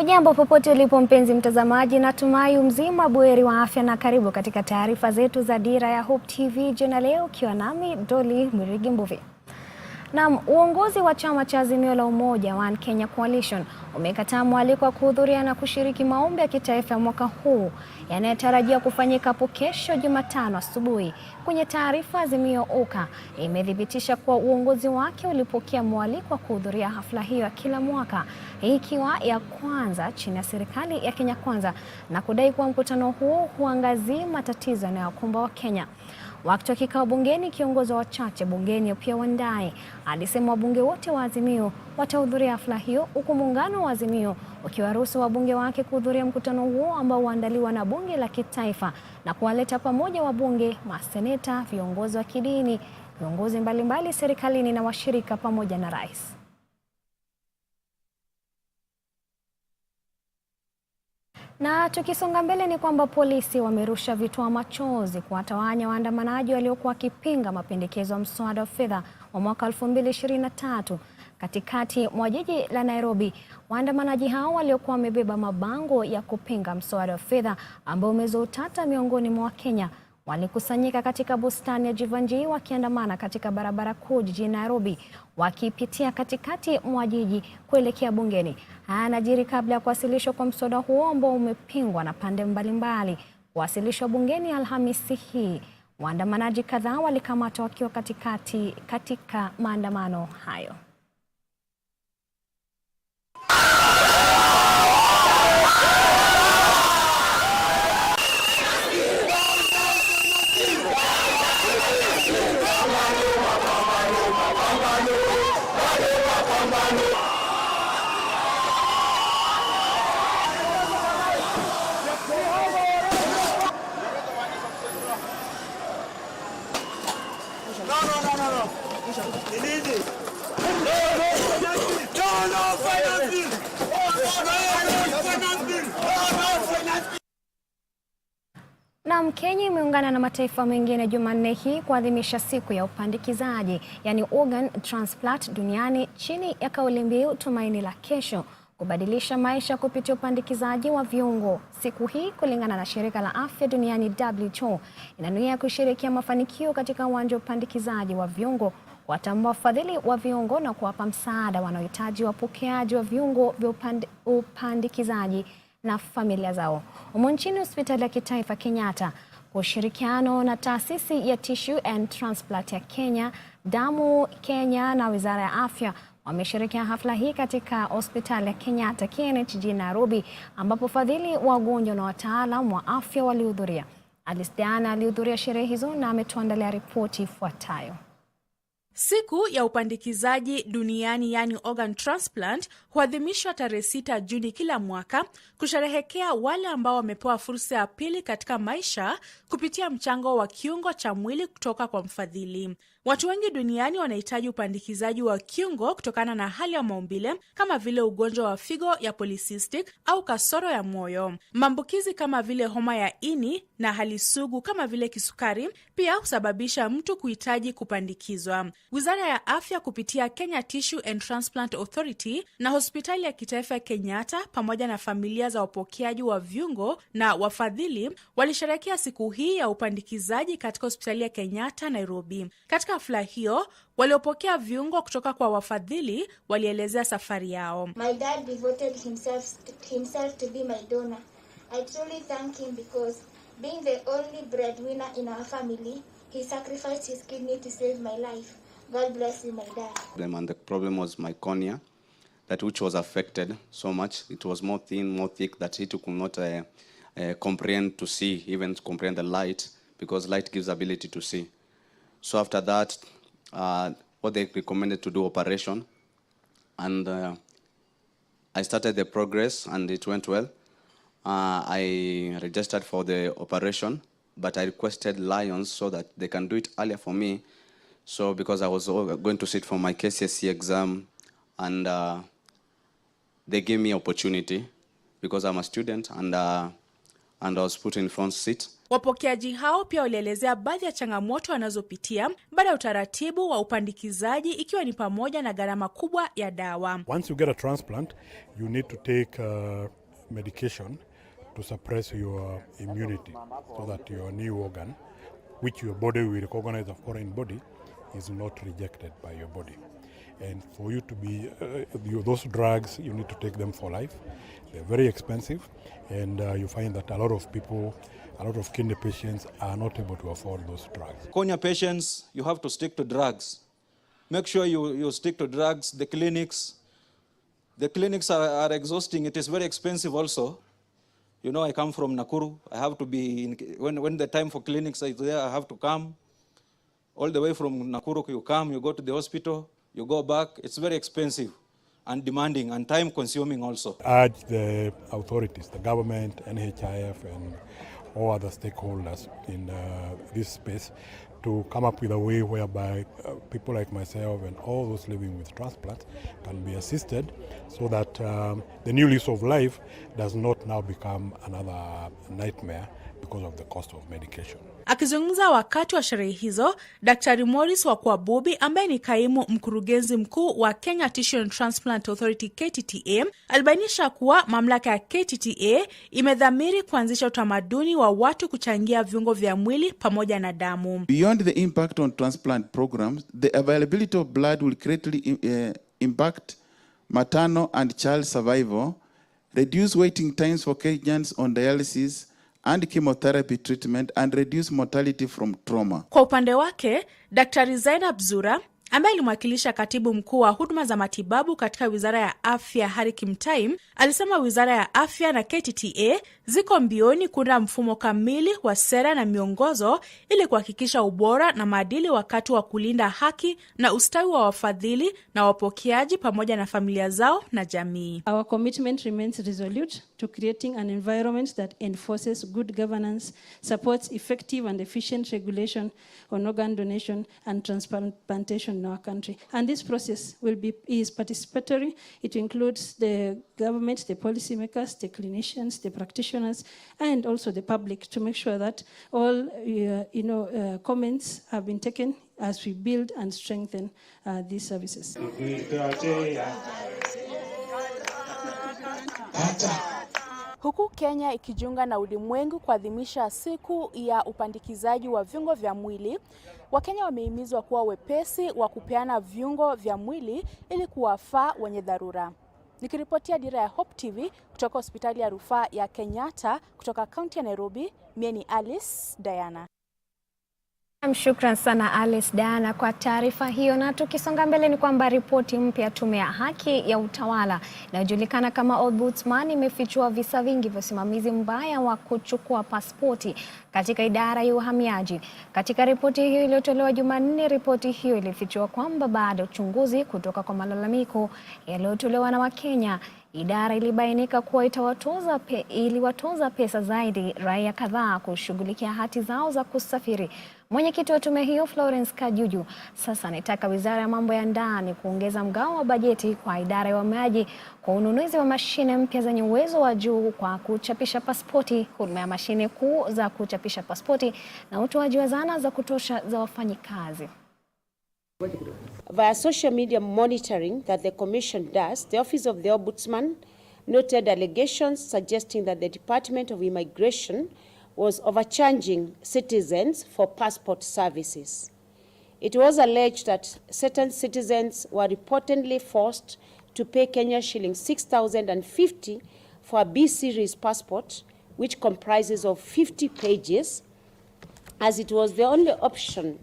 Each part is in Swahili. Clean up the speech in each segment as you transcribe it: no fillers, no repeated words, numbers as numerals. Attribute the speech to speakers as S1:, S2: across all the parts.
S1: Ujambo popote ulipo mpenzi mtazamaji, natumai mzima buheri wa afya na karibu katika taarifa zetu za Dira ya Hope TV jana leo, ukiwa nami Doli Mwirigi Mbuvi. Na uongozi wa chama cha Azimio la Umoja One Kenya Coalition umekataa mwaliko wa kuhudhuria na kushiriki maombi ya kitaifa mwaka huu yanayotarajia kufanyika hapo kesho Jumatano asubuhi. Kwenye taarifa, Azimio UKA imethibitisha kuwa uongozi wake ulipokea mwaliko wa kuhudhuria hafla hiyo ya kila mwaka, hii ikiwa ya kwanza chini ya serikali ya Kenya Kwanza, na kudai kuwa mkutano huo huangazia matatizo yanayokumba Wakenya. Wakati wa kikao bungeni, kiongozi wa wachache bungeni pia Wandai alisema wabunge wote wa Azimio watahudhuria hafla hiyo, huku muungano wa Azimio ukiwaruhusu wabunge wake kuhudhuria mkutano huo ambao huandaliwa na bunge la kitaifa na kuwaleta pamoja wabunge, maseneta, viongozi wa kidini, viongozi mbalimbali serikalini na washirika pamoja na rais. Na tukisonga mbele ni kwamba polisi wamerusha vitoa machozi kuwatawanya waandamanaji waliokuwa wakipinga mapendekezo ya mswada wa fedha wa mwaka 2023 katikati mwa jiji la Nairobi. Waandamanaji hao waliokuwa wamebeba mabango ya kupinga mswada wa fedha ambao umezua utata miongoni mwa Wakenya walikusanyika katika bustani ya Jivanjii wakiandamana katika barabara kuu jijini Nairobi, wakipitia katikati mwa jiji kuelekea bungeni. Haya yanajiri kabla ya kuwasilishwa kwa mswada huo ambao umepingwa na pande mbalimbali. Kuwasilishwa bungeni Alhamisi hii, waandamanaji kadhaa walikamatwa wakiwa katika maandamano hayo. Na Kenya imeungana na mataifa mengine Jumanne hii kuadhimisha siku ya upandikizaji, yani organ transplant duniani, chini ya kauli mbiu tumaini la kesho, kubadilisha maisha kupitia upandikizaji wa viungo. Siku hii, kulingana na shirika la afya duniani WHO, inanuia kushirikia mafanikio katika uwanja wa upandikizaji wa viungo, kuwatambua wafadhili wa viungo na kuwapa msaada wanaohitaji wapokeaji wa viungo vya upandikizaji na familia zao. Humu nchini, hospitali ya Kitaifa Kenyatta kwa ushirikiano na taasisi ya Tissue and Transplant ya Kenya, Damu Kenya na Wizara ya Afya wameshirikia hafla hii katika hospitali ya Kenyatta KNH jijini Nairobi, ambapo fadhili, wagonjwa na wataalamu wa afya walihudhuria. Alice Diana alihudhuria sherehe hizo na ametuandalia ripoti ifuatayo.
S2: Siku ya upandikizaji duniani, yani organ transplant, huadhimishwa tarehe 6 Juni kila mwaka kusherehekea wale ambao wamepewa fursa ya pili katika maisha kupitia mchango wa kiungo cha mwili kutoka kwa mfadhili. Watu wengi duniani wanahitaji upandikizaji wa kiungo kutokana na hali ya maumbile kama vile ugonjwa wa figo ya polycystic au kasoro ya moyo. Maambukizi kama vile homa ya ini na hali sugu kama vile kisukari pia husababisha mtu kuhitaji kupandikizwa. Wizara ya Afya kupitia Kenya Tissue and Transplant Authority na hospitali ya Kitaifa Kenyatta pamoja na familia za wapokeaji wa viungo na wafadhili walisherehekea siku hii ya upandikizaji katika hospitali ya Kenyatta Nairobi. Katika hafla hiyo, waliopokea viungo kutoka kwa wafadhili walielezea safari yao.
S3: My dad devoted himself to be my donor. I truly thank him because being the only breadwinner in our family, he sacrificed his kidney to save my life. God bless you, my dad.
S4: And the problem was my cornea, which was affected so much. It was more thin, more thick, that he could not comprehend to see, even to comprehend the light, because light gives ability to see. So after that, what they recommended to do operation, and I started the progress and it went well. I registered for the operation, but I requested Lions so that they can do it earlier for me. So because I was going to sit for my KCSE exam, and they gave me opportunity because I'm a student, and and I was put in front seat.
S2: Wapokeaji hao pia walielezea baadhi ya changamoto wanazopitia baada ya utaratibu wa upandikizaji, ikiwa ni pamoja na gharama kubwa ya dawa.
S5: Once you get a transplant, you need to take medication to suppress your immunity so that your new organ, which your body will recognize a foreign body, is not rejected by your body. And for you to be, those drugs, you need to take them for life. They're very expensive, and you find that a lot of people, a lot of kidney patients are not able to afford those drugs.
S6: Cornea patients, you have to stick to drugs. Make sure you stick to drugs. The clinics are exhausting. It is very expensive also. You know, I come from Nakuru. I have to be, when the time for clinics is there, I have to come. All the way from Nakuru, you come, you go to the hospital, you go back. It's very expensive and demanding and time consuming also.
S5: I urge the authorities, the government, NHIF, and all other stakeholders in this space to come up with a way whereby people like myself and all those living with transplants can be assisted so that the new lease of life does not now become another nightmare because of the cost of medication.
S2: Akizungumza wakati wa sherehe hizo, Daktari Morris wa Kwabubi, ambaye ni kaimu mkurugenzi mkuu wa Kenya Tissue and Transplant Authority KTTA, alibainisha kuwa mamlaka ya KTTA imedhamiri kuanzisha utamaduni wa watu kuchangia viungo vya mwili pamoja na damu.
S7: Beyond the impact on transplant programs, the availability of blood will greatly impact maternal and child survival, reduce waiting times for Kenyans on dialysis and chemotherapy treatment, and reduce mortality from trauma.
S2: Kwa upande wake, Daktari Zainab Zura, ambaye alimwakilisha katibu mkuu wa huduma za matibabu katika Wizara ya Afya Harry Kimtai, alisema Wizara ya Afya na KTTA ziko mbioni kuunda mfumo kamili wa sera na miongozo ili kuhakikisha ubora na maadili wakati wa kulinda haki na ustawi wa wafadhili na wapokeaji pamoja na familia zao na jamii.
S8: Our commitment remains resolute to creating an environment that enforces good governance, supports effective and efficient regulation on organ donation and transplantation in our country. And this process is participatory. It includes the government, the policymakers, the clinicians, the practitioners, and also the public to make sure that all comments have been taken as we build and strengthen these services.
S2: Huku Kenya ikijiunga na ulimwengu kuadhimisha siku ya upandikizaji wa viungo vya mwili, Wakenya wamehimizwa kuwa wepesi wa kupeana viungo vya mwili ili kuwafaa wenye dharura. Nikiripotia Dira ya Hope TV kutoka hospitali ya rufaa ya Kenyatta kutoka kaunti ya Nairobi, mimi ni Alice Diana.
S1: Shukran sana Alice Diana kwa taarifa hiyo, na tukisonga mbele ni kwamba ripoti mpya tume ya haki ya utawala inayojulikana kama Ombudsman imefichua visa vingi vya usimamizi mbaya wa kuchukua pasipoti katika idara ya uhamiaji. Katika ripoti hiyo iliyotolewa Jumanne, ripoti hiyo ilifichua kwamba baada ya uchunguzi kutoka kwa malalamiko yaliyotolewa na Wakenya, idara ilibainika kuwa iliwatoza pesa zaidi raia kadhaa kushughulikia hati zao za kusafiri. Mwenyekiti wa tume hiyo Florence Kajuju sasa anataka Wizara ya Mambo ya Ndani kuongeza mgao wa bajeti kwa idara ya uhamiaji kwa ununuzi wa mashine mpya zenye uwezo wa juu kwa kuchapisha pasipoti, huduma ya mashine kuu za kuchapisha pasipoti na utoaji wa zana za kutosha za wafanyikazi.
S9: Via social media monitoring that the Commission does, the Office of the Ombudsman noted allegations suggesting that the Department of Immigration was overcharging citizens for passport services. It was alleged that certain citizens were reportedly forced to pay Kenya shillings 6,050 for a B-series passport, which comprises of 50 pages, as it was the only option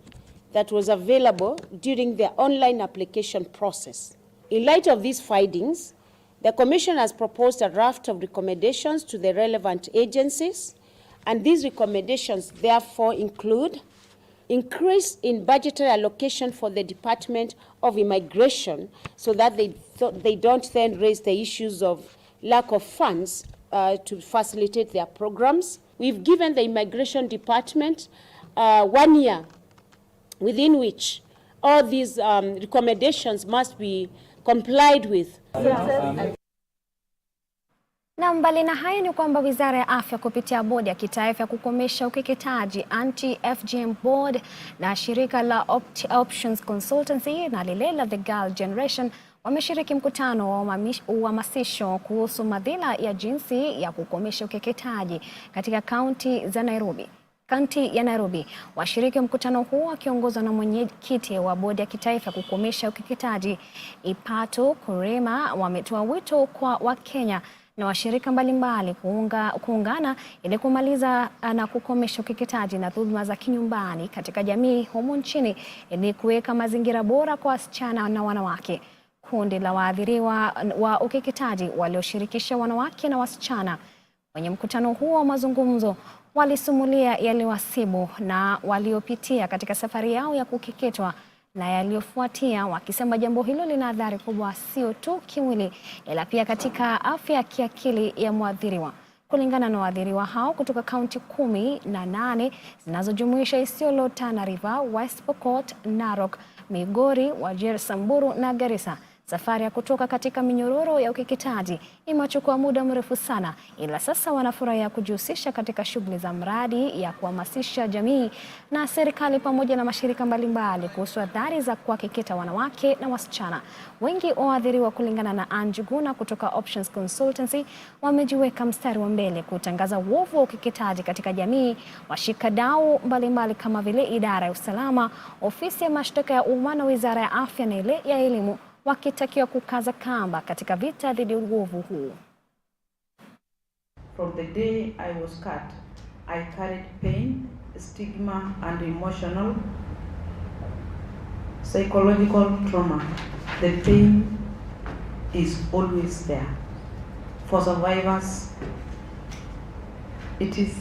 S9: that was available during the online application process. In light of these findings, the Commission has proposed a draft of recommendations to the relevant agencies, and these recommendations therefore include increase in budgetary allocation for the Department of Immigration so that they don't then raise the issues of lack of funds to facilitate their programs. We've given the Immigration Department 1 year within which all these recommendations must be complied with.
S1: Na mbali na hayo ni kwamba Wizara ya Afya kupitia Bodi ya Kitaifa ya Kukomesha Ukeketaji Anti-FGM Board na shirika la Options Consultancy na lile la The Girl Generation wameshiriki mkutano wa uhamasisho kuhusu madhila ya jinsi ya kukomesha ukeketaji katika kaunti ya Nairobi. Washiriki mkutano huo wakiongozwa na mwenyekiti wa Bodi ya Kitaifa ya Kukomesha Ukeketaji Ipato Kurema wametoa wito kwa Wakenya na washirika mbalimbali kuungana ili kumaliza na kukomesha ukeketaji na dhuluma za kinyumbani katika jamii humu nchini ili kuweka mazingira bora kwa wasichana na wanawake. Kundi la waathiriwa wa ukeketaji walioshirikisha wanawake na wasichana kwenye mkutano huo wa mazungumzo walisumulia yaliwasibu na waliopitia katika safari yao ya kukeketwa na yaliyofuatia, wakisema jambo hilo lina athari kubwa sio tu kimwili ila pia katika afya ya kiakili ya mwathiriwa. Kulingana na waathiriwa hao kutoka kaunti 18 zinazojumuisha Isiolo, Tana River, West Pokot, Narok, Migori, Wajir, Samburu na Garissa, safari ya kutoka katika minyororo ya ukeketaji imechukua muda mrefu sana, ila sasa wanafurahia kujihusisha katika shughuli za mradi ya kuhamasisha jamii na serikali pamoja na mashirika mbalimbali kuhusu athari za kuwakeketa wanawake na wasichana. Wengi waathiriwa, kulingana na Anjuguna kutoka Options Consultancy, wamejiweka mstari wa mbele kutangaza uovu wa ukeketaji katika jamii. Washikadau mbalimbali kama vile idara ya usalama, ofisi ya mashtaka ya umma na wizara ya afya na ile ya elimu wakitakiwa kukaza kamba katika vita dhidi ya uovu huu.
S10: From the day I was cut, I carried pain, stigma and emotional, psychological trauma. The pain is always there. For survivors, it is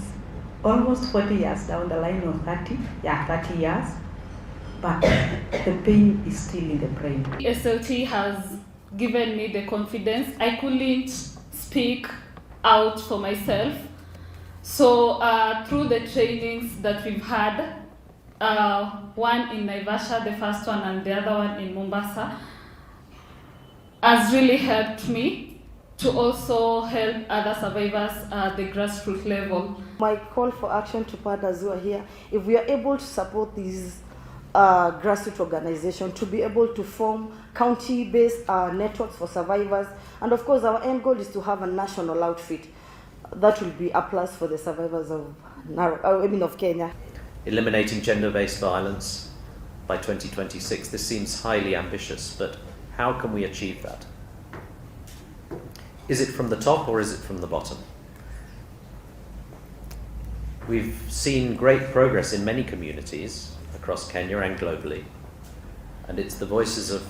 S10: almost 40 years down the line, or 30 years. But the pain is still in the brain.
S11: SLT has given me the confidence. I couldn't speak out for myself. So through the trainings that we've had, one in Naivasha, the first one, and the other one in Mombasa, has really helped me to also help other survivors at the grassroots level.
S10: My call for action to partners who are here, if we are able to support these grassroots organization to be able to form county-based networks for survivors, and of course our end goal is to have a national outfit that will be a plus for the survivors of Kenya.
S12: Eliminating gender-based violence by 2026. This seems highly ambitious, but how can we achieve that? Is it from the top or is it from the bottom? We've seen great progress in many communities across Kenya and globally, and it's the voices of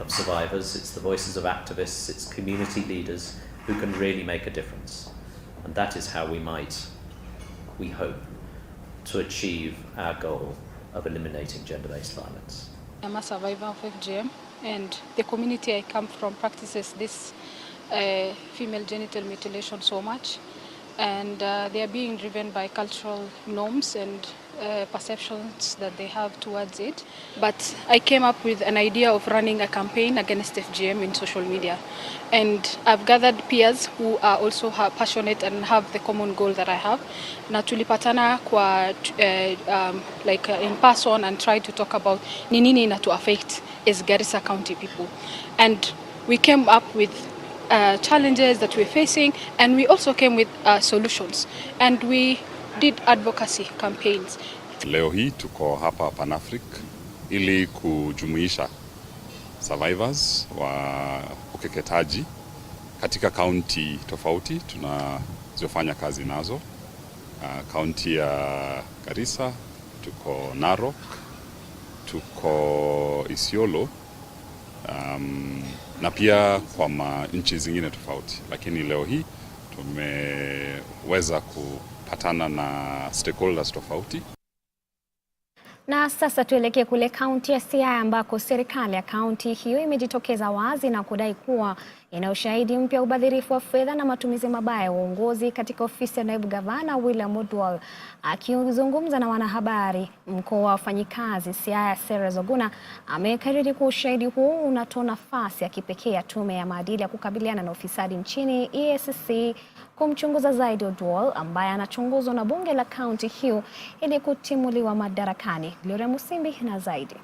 S12: survivors, it's the voices of activists, it's community leaders who can really make a difference, and that is how we hope to achieve our goal of eliminating gender-based violence.
S13: I'm a survivor of FGM, and the community I come from practices this female genital mutilation so much, and they are being driven by cultural norms and perceptions that they have towards it. But I came up with an idea of running a campaign against FGM in social media, and I've gathered peers who are also passionate and have the common goal that I have. Na tulipatana kwa in person and try to talk about ni nini ina to affect as Garissa County people, and we came up with challenges that we're facing, and we also came with solutions, and we did advocacy campaigns.
S14: Leo hii tuko hapa Pan-Afric ili kujumuisha survivors wa ukeketaji katika kaunti tofauti tunazofanya kazi nazo. Kaunti ya Garissa, tuko Narok, tuko Isiolo, na pia kwa nchi zingine tofauti, lakini leo hii tumeweza kupatana na stakeholders tofauti.
S1: Na sasa tuelekee kule kaunti ya Siaya ambako serikali ya kaunti hiyo imejitokeza wazi na kudai kuwa ina ushahidi mpya wa ubadhirifu wa fedha na matumizi mabaya ya uongozi katika ofisi ya naibu gavana William Odwal. Akizungumza na wanahabari, mkuu wa wafanyikazi Siaya Sarah Oguna amekariri kuwa ushahidi huo unatoa nafasi ya kipekee ya tume ya maadili ya kukabiliana na ufisadi nchini EACC kumchunguza zaidi Odwal ambaye anachunguzwa na bunge la kaunti hiyo ili kutimuliwa madarakani. Gloria Musimbi na zaidi.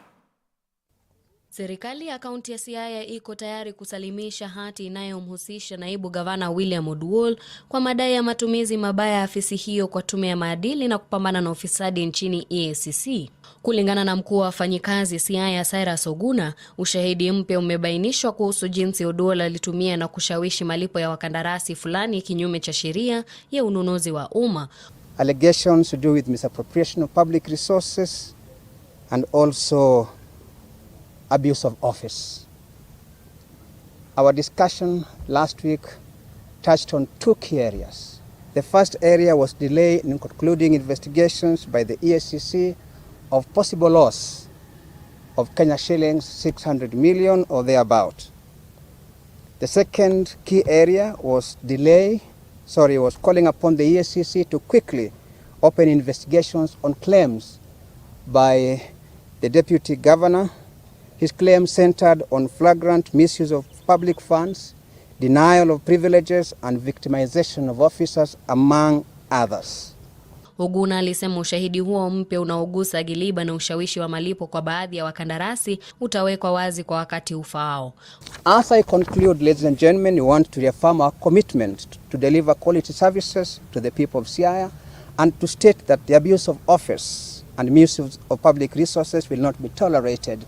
S15: Serikali ya kaunti ya Siaya iko tayari kusalimisha hati inayomhusisha naibu gavana William Odwal kwa madai ya matumizi mabaya ya afisi hiyo kwa tume ya maadili na kupambana na ufisadi nchini EACC. Kulingana na mkuu wa wafanyikazi Siaya Sarah Oguna, ushahidi mpya umebainishwa kuhusu jinsi Odwal alitumia na kushawishi malipo ya wakandarasi fulani kinyume cha sheria ya ununuzi wa umma.
S16: Allegations to do with misappropriation of public resources and also abuse of office. Our discussion last week touched on two key areas. The first area was delay in concluding investigations by the EACC of possible loss of Kenya shillings 600 million or thereabout. The second key area was was calling upon the EACC to quickly open investigations on claims by the deputy governor. His claims centered on flagrant misuse of public funds, denial of privileges, and victimization of officers, among others.
S15: Oguna alisema ushahidi huo mpya unaogusa giliba na ushawishi wa malipo kwa baadhi ya wakandarasi utawekwa wazi kwa wakati ufaao.
S16: As I conclude, ladies and gentlemen, we want to reaffirm our commitment to deliver quality services to the people of Siaya and to state that the abuse of office and misuse of public resources will not be tolerated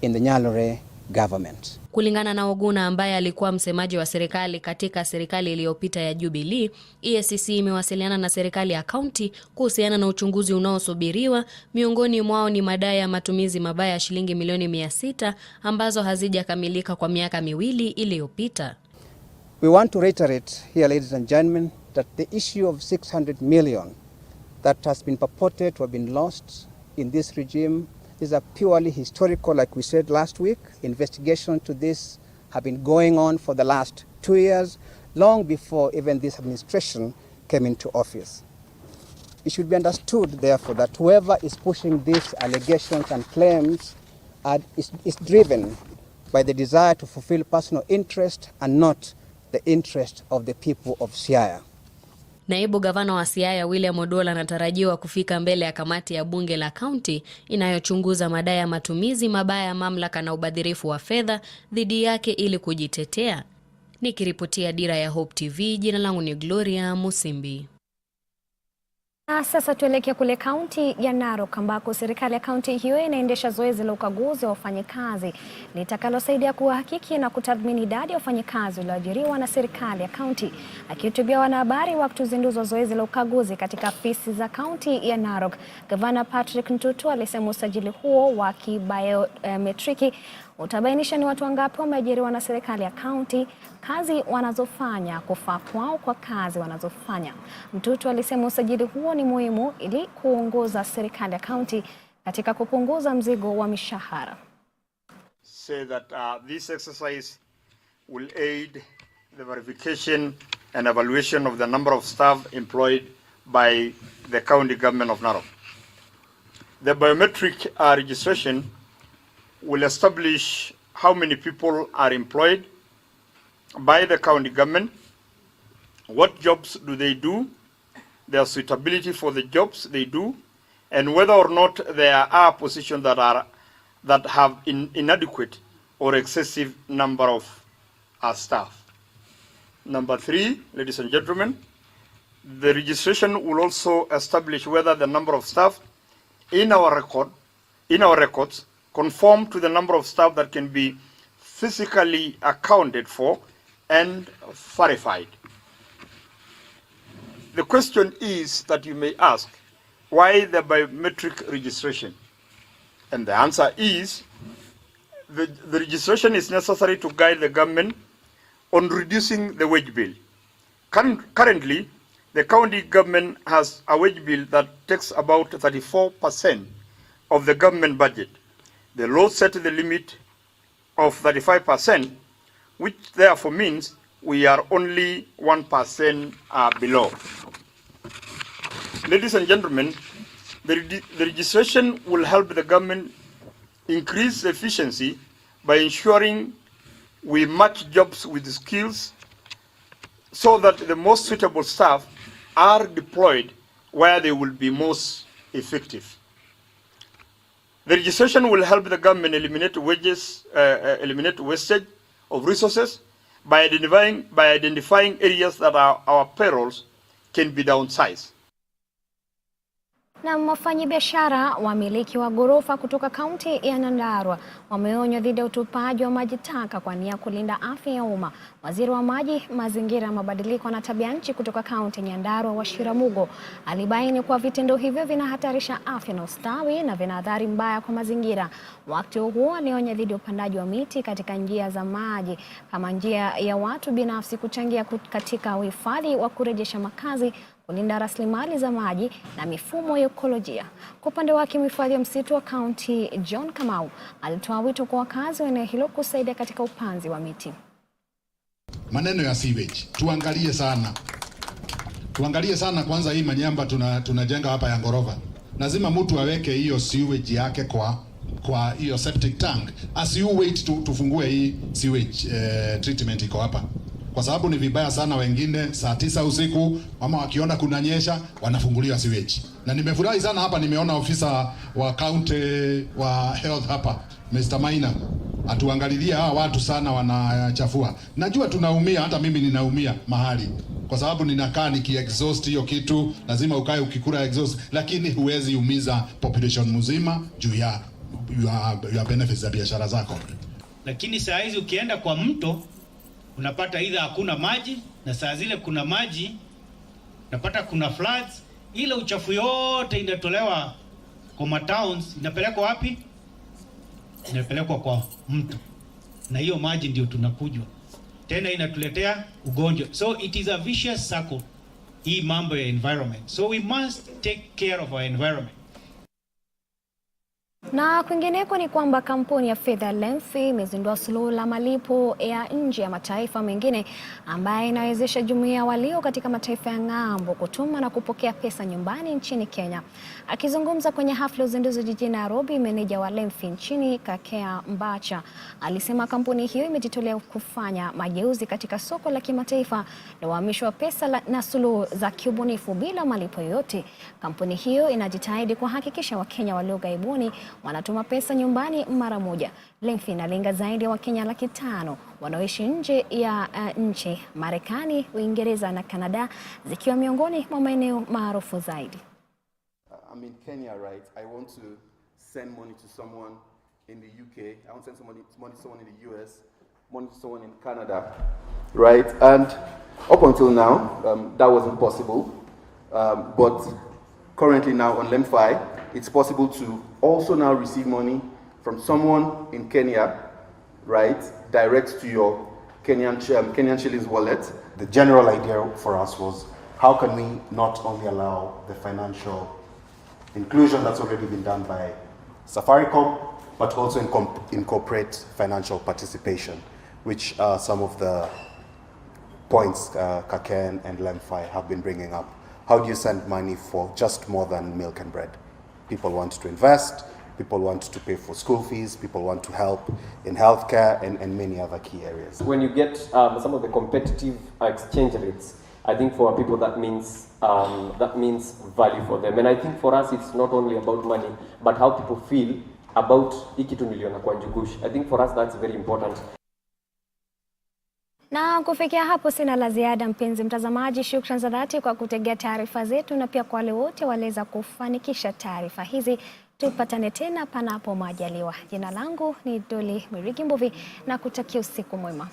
S16: in the Nyalore government.
S15: Kulingana na Oguna ambaye alikuwa msemaji wa serikali katika serikali iliyopita ya Jubilee, EACC imewasiliana na serikali ya kaunti kuhusiana na uchunguzi unaosubiriwa. Miongoni mwao ni madai ya matumizi mabaya ya shilingi milioni 600 ambazo hazijakamilika kwa miaka miwili iliyopita.
S16: We want to reiterate here, ladies and gentlemen, that the issue of 600 million that has been purported to have been lost in this regime is a purely historical, like we said last week. Investigations to this have been going on for the last 2 years, long before even this administration came into office. It should be understood, therefore, that whoever is pushing these allegations and claims is driven by the desire to fulfill personal interest and not the interest of the people of Siaya.
S15: Naibu gavana wa Siaya William Odwal anatarajiwa kufika mbele ya kamati ya bunge la kaunti inayochunguza madai ya matumizi mabaya ya mamlaka na ubadhirifu wa fedha dhidi yake ili kujitetea. Nikiripotia Dira ya Hope TV, jina langu ni Gloria Musimbi.
S1: Sasa tuelekea kule kaunti ya Narok ambako serikali ya kaunti hiyo inaendesha zoezi la ukaguzi wa wafanyikazi litakalosaidia kuhakiki na kutathmini idadi ya wafanyikazi walioajiriwa na serikali ya kaunti. Akihutubia wanahabari wakati uzinduzi wa zoezi la ukaguzi katika afisi za kaunti ya Narok, Gavana Patrick Ntutu alisema usajili huo wa kibiometriki utabainisha ni watu wangapi wameajiriwa na serikali ya kaunti, kazi wanazofanya, kufaa kwao kwa kazi wanazofanya. Mtutu alisema usajili huo ni muhimu ili kuongoza serikali ya kaunti katika kupunguza mzigo wa mishahara.
S17: Say that this exercise will aid the verification and evaluation of the number of staff employed by the county government of Narok. The biometric registration will establish how many people are employed by the county government, what jobs do they do, their suitability for the jobs they do, and whether or not there are positions that have inadequate or excessive number of staff. Number 3, ladies and gentlemen, the registration will also establish whether the number of staff in our records conform to the number of staff that can be physically accounted for and verified. The question is that you may ask, why the biometric registration? And the answer is, the registration is necessary to guide the government on reducing the wage bill. Currently, the county government has a wage bill that takes about 34% of the government budget. The law set the limit of 35%, which therefore means we are only 1% below. Ladies and gentlemen, the legislation will help the government increase efficiency by ensuring we match jobs with skills so that the most suitable staff are deployed where they will be most effective. The legislation will help the government eliminate wastage of resources by identifying areas that our payrolls can be downsized.
S1: Na wafanyabiashara wamiliki wa ghorofa kutoka kaunti ya Nyandarua wameonywa dhidi ya utupaji wa maji taka kwa nia kulinda afya ya umma. Waziri wa maji, mazingira, mabadiliko na tabia nchi kutoka kaunti ya Nyandarua, Wachira Mugo, alibaini kuwa vitendo hivyo vinahatarisha afya na ustawi na vina athari mbaya kwa mazingira. Wakati huo alionya dhidi ya upandaji wa miti katika njia za maji kama njia ya watu binafsi kuchangia katika uhifadhi wa kurejesha makazi, kulinda rasilimali za maji na mifumo ya ekolojia. Kwa upande wake, mhifadhi wa msitu wa kaunti John Kamau alitoa wito kwa wakazi wa eneo hilo kusaidia katika upanzi wa miti.
S18: Maneno ya sewage tuangalie sana kwanza. Hii manyamba tunajenga hapa ya ngorova, lazima mtu aweke hiyo sewage yake kwa hiyo septic tank. As you wait tufungue hii sewage treatment iko hapa, kwa sababu ni vibaya sana wengine saa 9 usiku mama wakiona kunanyesha wanafunguliwa sewage. Na nimefurahi sana hapa nimeona ofisa wa county wa health hapa Mr. Maina atuangalilia hawa watu sana wanachafua. Najua tunaumia, hata mimi ninaumia mahali kwa sababu ninakaa nikiexhaust hiyo kitu, lazima ukae ukikula exhaust, lakini huwezi umiza population mzima juu ya benefits za biashara zako.
S19: Lakini saa hizi ukienda kwa mto unapata either hakuna maji, na saa zile kuna maji unapata kuna floods. Ile uchafu yote inatolewa kwa towns inapelekwa wapi? Inapelekwa kwa mto, na hiyo maji ndio tunakujwa tena, inatuletea ugonjwa. So it is a vicious circle, hii mambo ya environment. So we must take care of our environment.
S1: Na kwingineko ni kwamba kampuni ya fedha Lemfi imezindua suluhu la malipo ya nje ya mataifa mengine ambaye inawezesha jumuiya walio katika mataifa ya ng'ambo kutuma na kupokea pesa nyumbani nchini Kenya. Akizungumza kwenye hafla uzinduzi jijini Nairobi, meneja wa Lemfi nchini Kakea Mbacha alisema kampuni hiyo imejitolea kufanya mageuzi katika soko la kimataifa na uhamisho wa pesa na suluhu za kiubunifu bila malipo yoyote. Kampuni hiyo inajitahidi kuhakikisha Wakenya walio gaibuni wanatuma pesa nyumbani mara moja. Lemfi inalenga zaidi ya Wakenya 500,000 wanaoishi nje ya nchi, Marekani, Uingereza na Canada zikiwa miongoni mwa maeneo maarufu zaidi.
S20: I'm in Kenya, right? I want to send money to someone in the UK. I want to send money to someone in the US, money to someone in Canada, right? And up until now, that wasn't possible. But currently now on Lemfi, it's possible to also now receive money from someone in Kenya, right, direct to your Kenyan shillings wallet.
S21: The general idea for us was, how can we not only allow the financial inclusion that's already been done by Safaricom, but also incorporate financial participation, which are some of the points Kaken and Lemfi have been bringing up. How do you send money for just more than milk and bread? People want to invest, people want to pay for school fees, people want to help in healthcare and many other key areas.
S22: When you get some of the competitive exchange rates, I think for people that means value for them. And I think for us it's not only about money, but how people feel about ikitu niliona kwa Njugush. I think for us that's very important.
S1: Na kufikia hapo sina la ziada, mpenzi mtazamaji. Shukrani za dhati kwa kutegea taarifa zetu na pia kwa wale wote waliweza kufanikisha taarifa hizi. Tupatane tena panapo majaliwa. Jina langu ni Doli Mirigi Mbuvi na kutakia usiku mwema.